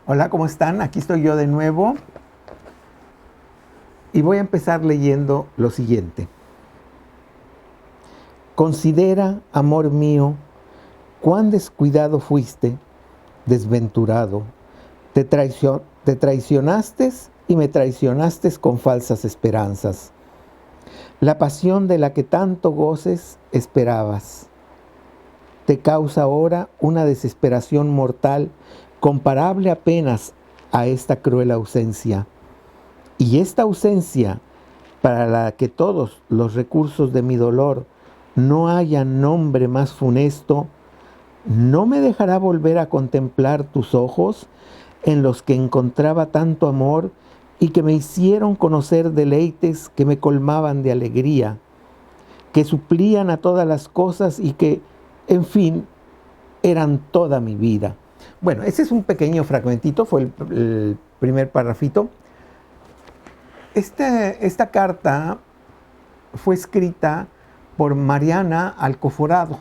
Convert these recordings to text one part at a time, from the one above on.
Hola, ¿cómo están? Aquí estoy yo de nuevo y voy a empezar leyendo lo siguiente. Considera, amor mío, cuán descuidado fuiste, desventurado. Te traicionaste y me traicionaste con falsas esperanzas. La pasión de la que tanto goces esperabas. Te causa ahora una desesperación mortal comparable apenas a esta cruel ausencia. Y esta ausencia, para la que todos los recursos de mi dolor no hayan nombre más funesto, no me dejará volver a contemplar tus ojos en los que encontraba tanto amor y que me hicieron conocer deleites que me colmaban de alegría, que suplían a todas las cosas y que, en fin, eran toda mi vida. Bueno, ese es un pequeño fragmentito, fue el primer parrafito. Esta carta fue escrita por Mariana Alcoforado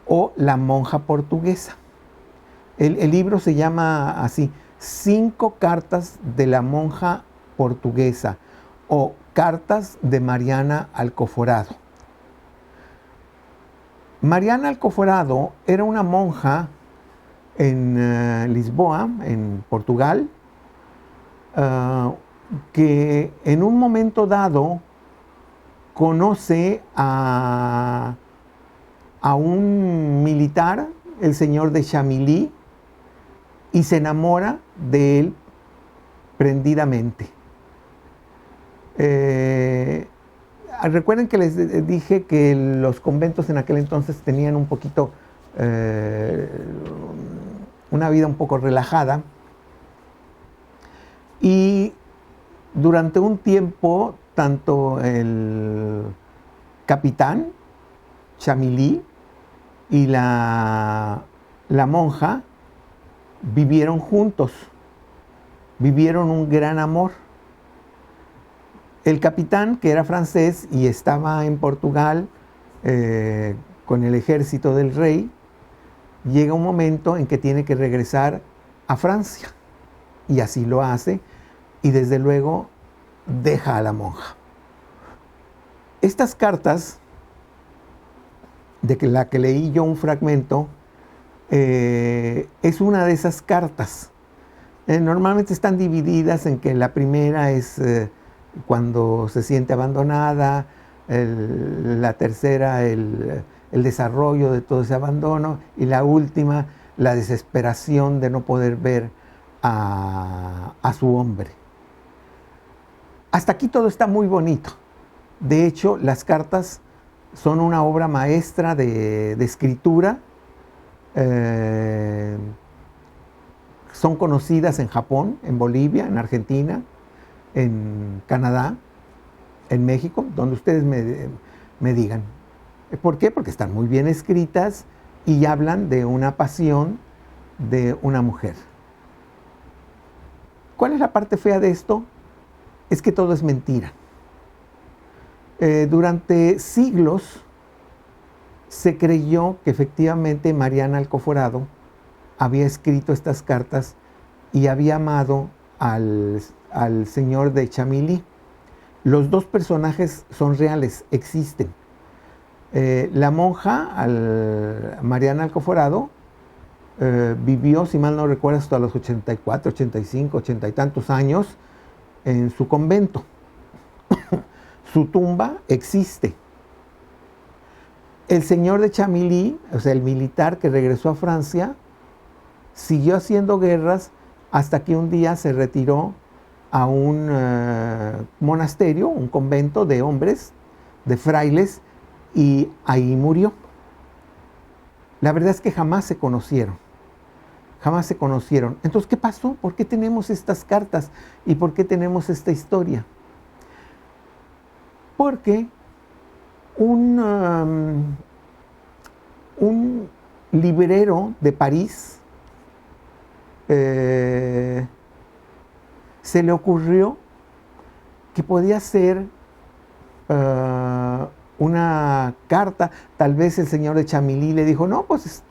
o la monja portuguesa. El libro se llama así, 5 cartas de la monja portuguesa o cartas de Mariana Alcoforado. Mariana Alcoforado era una monja en Lisboa, en Portugal, que en un momento dado conoce a un militar, el señor de Chamilly, y se enamora de él prendidamente. Recuerden que les dije que los conventos en aquel entonces tenían un poquito, una vida un poco relajada, y durante un tiempo tanto el capitán Chamilly y la monja vivieron juntos, vivieron un gran amor. El capitán, que era francés y estaba en Portugal con el ejército del rey, llega un momento en que tiene que regresar a Francia, y así lo hace, y desde luego deja a la monja. Estas cartas, de la que leí yo un fragmento, es una de esas cartas. Normalmente están divididas en que la primera es cuando se siente abandonada, la tercera el desarrollo de todo ese abandono, y la última la desesperación de no poder ver a su hombre. Hasta aquí todo está muy bonito. De hecho, las cartas son una obra maestra de escritura. Son conocidas en Japón, en Bolivia, en Argentina, en Canadá, en México, donde ustedes me digan. ¿Por qué? Porque están muy bien escritas y hablan de una pasión de una mujer. ¿Cuál es la parte fea de esto? Es que todo es mentira. Durante siglos se creyó que efectivamente Mariana Alcoforado había escrito estas cartas y había amado al señor de Chamilly. Los dos personajes son reales, existen. La monja, Mariana Alcoforado, vivió, si mal no recuerdo, hasta los 84, 85, 80 y tantos años en su convento. Su tumba existe. El señor de Chamilly, o sea, el militar que regresó a Francia, siguió haciendo guerras hasta que un día se retiró a un monasterio, un convento de hombres, de frailes, y ahí murió. La verdad es que jamás se conocieron. Jamás se conocieron. Entonces, ¿qué pasó? ¿Por qué tenemos estas cartas? ¿Y por qué tenemos esta historia? Porque un librero de París se le ocurrió que podía ser una carta. Tal vez el señor de Chamilly le dijo, no, pues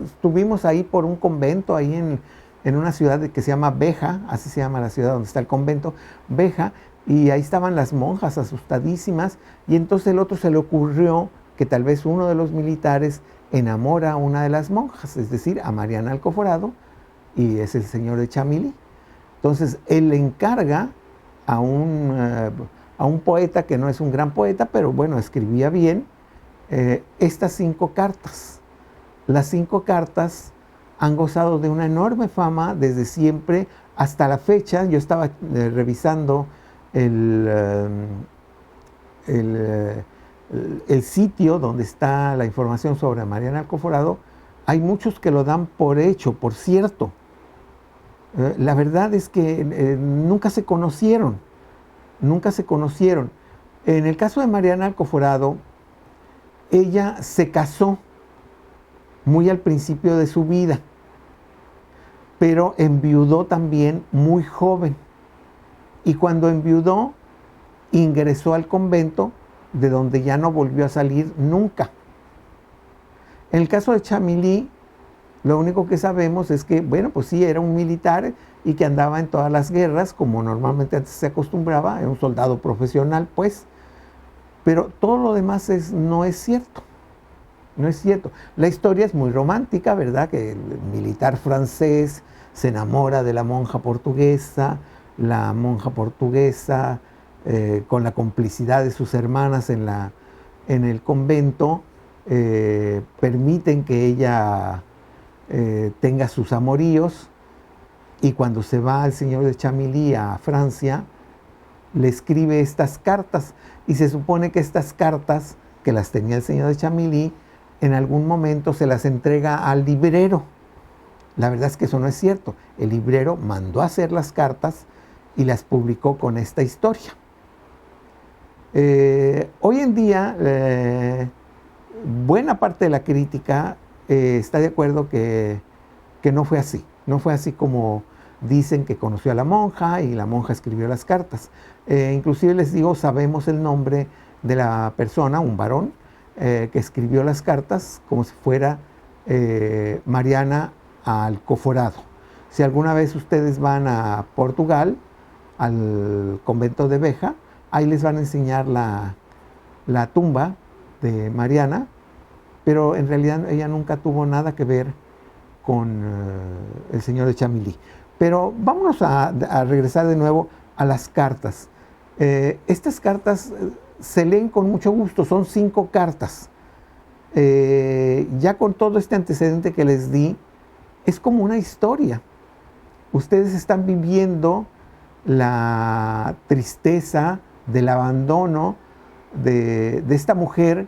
estuvimos ahí por un convento ahí en una ciudad que se llama Béjar, así se llama la ciudad donde está el convento, Béjar, y ahí estaban las monjas asustadísimas, y entonces el otro se le ocurrió que tal vez uno de los militares enamora a una de las monjas, es decir, a Mariana Alcoforado, y es el señor de Chamilly. Entonces él le encarga a un poeta que no es un gran poeta, pero bueno, escribía bien, estas 5 cartas. Las 5 cartas han gozado de una enorme fama desde siempre hasta la fecha. Yo estaba revisando el sitio donde está la información sobre Mariana Alcoforado. Hay muchos que lo dan por hecho, por cierto. La verdad es que nunca se conocieron. En el caso de Mariana Alcoforado, ella se casó muy al principio de su vida, pero enviudó también muy joven. Y cuando enviudó, ingresó al convento, de donde ya no volvió a salir nunca. En el caso de Chamilly, lo único que sabemos es que, bueno, pues sí, era un militar y que andaba en todas las guerras, como normalmente antes se acostumbraba, era un soldado profesional, pues. Pero todo lo demás no es cierto. No es cierto. La historia es muy romántica, ¿verdad? Que el militar francés se enamora de la monja portuguesa, la monja portuguesa, con la complicidad de sus hermanas en el convento, permiten que ella tenga sus amoríos, y cuando se va el señor de Chamilly a Francia, le escribe estas cartas, y se supone que estas cartas, que las tenía el señor de Chamilly, en algún momento se las entrega al librero. La verdad es que eso no es cierto. El librero mandó a hacer las cartas y las publicó con esta historia. Hoy en día, buena parte de la crítica está de acuerdo que no fue así. No fue así como dicen, que conoció a la monja y la monja escribió las cartas. Inclusive les digo, sabemos el nombre de la persona, un varón, que escribió las cartas, como si fuera Mariana Alcoforado. Si alguna vez ustedes van a Portugal, al convento de Béjar, ahí les van a enseñar la tumba de Mariana, pero en realidad ella nunca tuvo nada que ver con el señor de Chamilly. Pero vámonos a regresar de nuevo a las cartas. Estas cartas se leen con mucho gusto, son 5 cartas. Ya con todo este antecedente que les di, es como una historia. Ustedes están viviendo la tristeza del abandono de esta mujer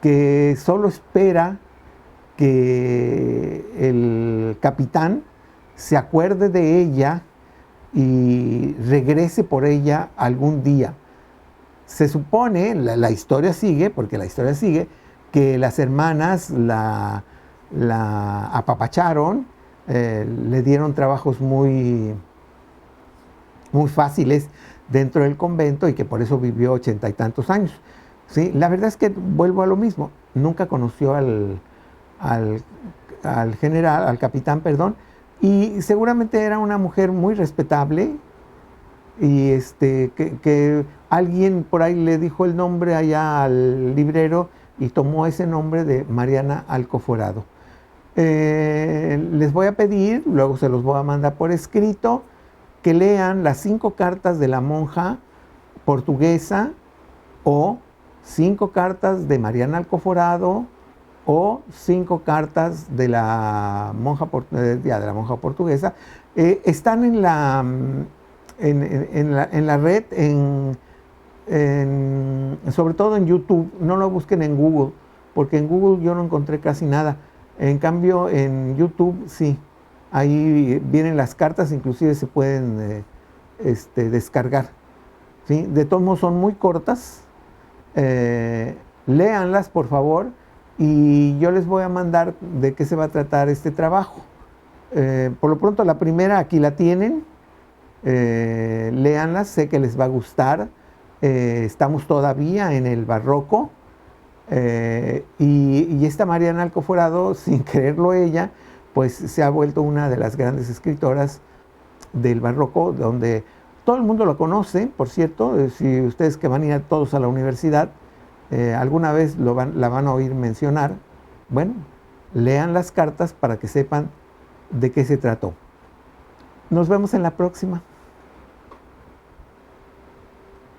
que solo espera que el capitán se acuerde de ella y regrese por ella algún día. Se supone, la historia sigue, porque la historia sigue, que las hermanas la apapacharon, le dieron trabajos muy fáciles dentro del convento, y que por eso vivió 80 y tantos años. ¿Sí? La verdad es que vuelvo a lo mismo, nunca conoció al general, al capitán, perdón, y seguramente era una mujer muy respetable, y que alguien por ahí le dijo el nombre allá al librero y tomó ese nombre de Mariana Alcoforado. Les voy a pedir, luego se los voy a mandar por escrito, que lean las 5 cartas de la monja portuguesa, o 5 cartas de Mariana Alcoforado, o 5 cartas de la monja portuguesa. Están en la red, sobre todo en YouTube. No lo busquen en Google, porque en Google yo no encontré casi nada. En cambio, en YouTube sí, ahí vienen las cartas, inclusive se pueden descargar, ¿sí? De todos modos son muy cortas. Léanlas, por favor, y yo les voy a mandar de qué se va a tratar este trabajo. Por lo pronto, la primera aquí la tienen. Léanlas, sé que les va a gustar. Estamos todavía en el barroco, y esta Mariana Alcoforado, sin creerlo ella, pues se ha vuelto una de las grandes escritoras del barroco, donde todo el mundo lo conoce, por cierto. Si ustedes que van a ir todos a la universidad, alguna vez la van a oír mencionar. Bueno, lean las cartas para que sepan de qué se trató. Nos vemos en la próxima.